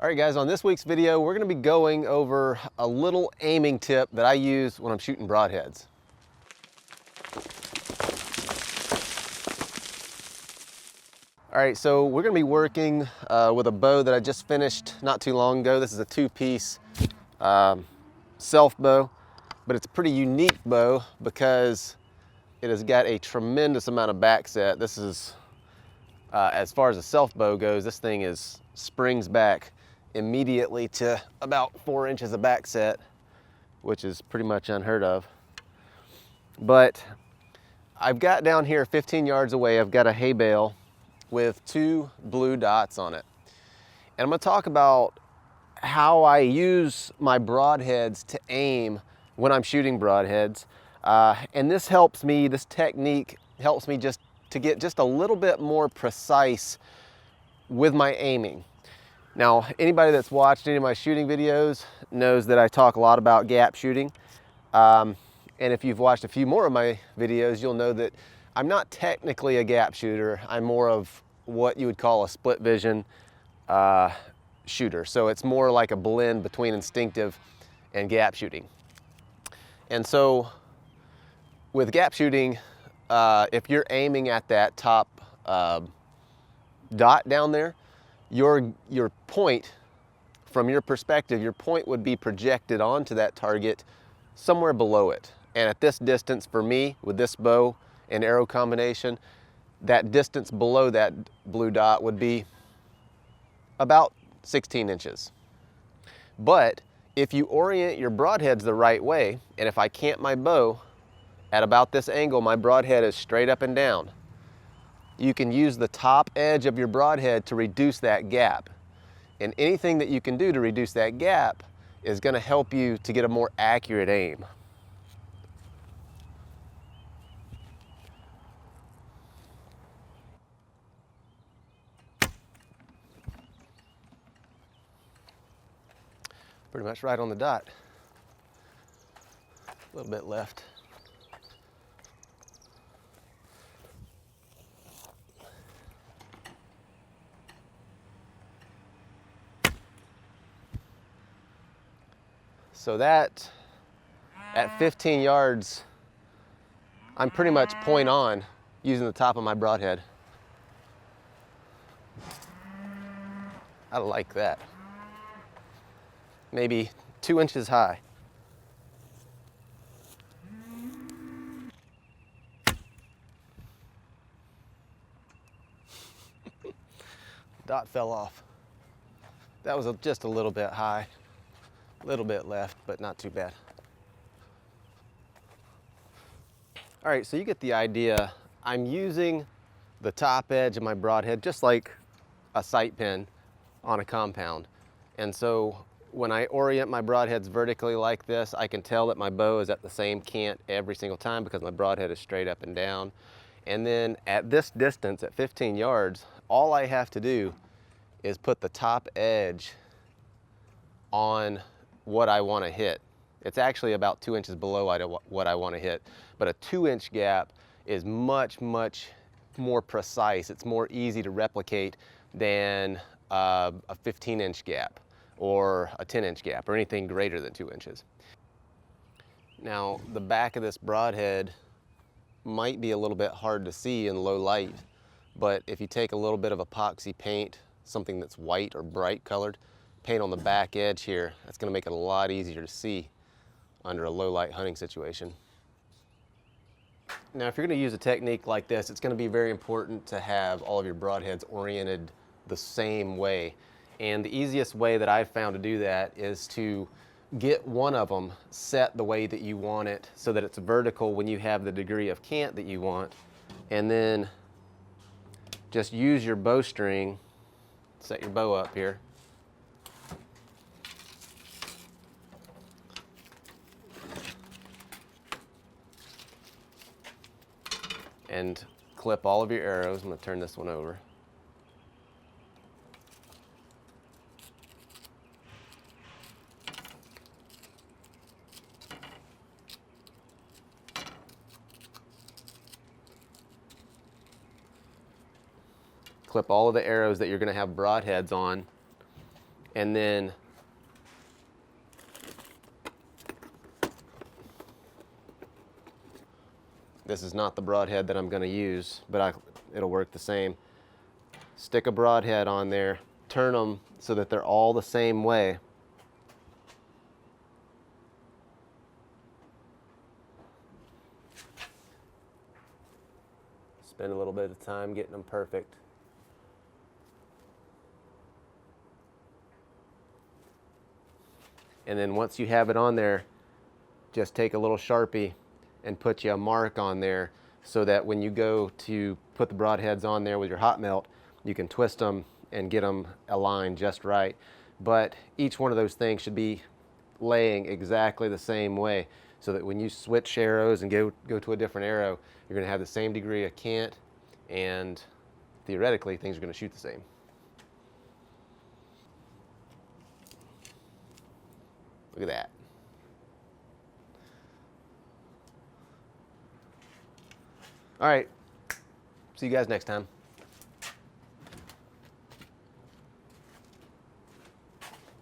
All right guys, on this week's video, we're gonna be going over a little aiming tip that I use when I'm shooting broadheads. All right, so we're gonna be working with a bow that I just finished not too long ago. This is a two-piece self bow, but it's a pretty unique bow because it has got a tremendous amount of back set. This is, as far as a self bow goes, this thing springs back immediately to about 4 inches of back set, which is pretty much unheard of. But I've got down here 15 yards away, I've got a hay bale with 2 blue dots on it. And I'm gonna talk about how I use my broadheads to aim when I'm shooting broadheads. And this technique helps me just to get just a little bit more precise with my aiming. Now, anybody that's watched any of my shooting videos knows that I talk a lot about gap shooting. And if you've watched a few more of my videos, you'll know that I'm not technically a gap shooter. I'm more of what you would call a split vision shooter. So it's more like a blend between instinctive and gap shooting. And so with gap shooting, if you're aiming at that top dot down there, your point, from your perspective, your point would be projected onto that target somewhere below it. And at this distance, for me, with this bow and arrow combination, that distance below that blue dot would be about 16 inches. But if you orient your broadheads the right way, and if I cant my bow at about this angle, my broadhead is straight up and down, you can use the top edge of your broadhead to reduce that gap. And anything that you can do to reduce that gap is going to help you to get a more accurate aim. Pretty much right on the dot. A little bit left. So that, at 15 yards, I'm pretty much point on using the top of my broadhead. I like that. Maybe 2 inches high. Dot fell off. That was just a little bit high. A little bit left, but not too bad. All right, so you get the idea. I'm using the top edge of my broadhead just like a sight pin on a compound. And so when I orient my broadheads vertically like this, I can tell that my bow is at the same cant every single time because my broadhead is straight up and down. And then at this distance, at 15 yards, all I have to do is put the top edge on what I want to hit. It's actually about 2 inches below what I want to hit, but a 2-inch gap is much, much more precise. It's more easy to replicate than a 15-inch gap or a 10-inch gap or anything greater than 2 inches. Now, the back of this broadhead might be a little bit hard to see in low light, but if you take a little bit of epoxy paint, something that's white or bright colored, paint on the back edge here, that's going to make it a lot easier to see under a low light hunting situation. Now, if you're going to use a technique like this, it's going to be very important to have all of your broadheads oriented the same way. And the easiest way that I've found to do that is to get one of them set the way that you want it so that it's vertical when you have the degree of cant that you want. And then just use your bowstring, set your bow up here, and clip all of your arrows. I'm going to turn this one over. Clip all of the arrows that you're going to have broadheads on And then this is not the broadhead that I'm going to use, but it'll work the same. Stick a broadhead on there, turn them so that they're all the same way. Spend a little bit of time getting them perfect. And then once you have it on there, just take a little Sharpie and put you a mark on there so that when you go to put the broadheads on there with your hot melt, you can twist them and get them aligned just right. But each one of those things should be laying exactly the same way so that when you switch arrows and go to a different arrow, you're going to have the same degree of cant, and theoretically things are going to shoot the same. Look at that. All right, see you guys next time.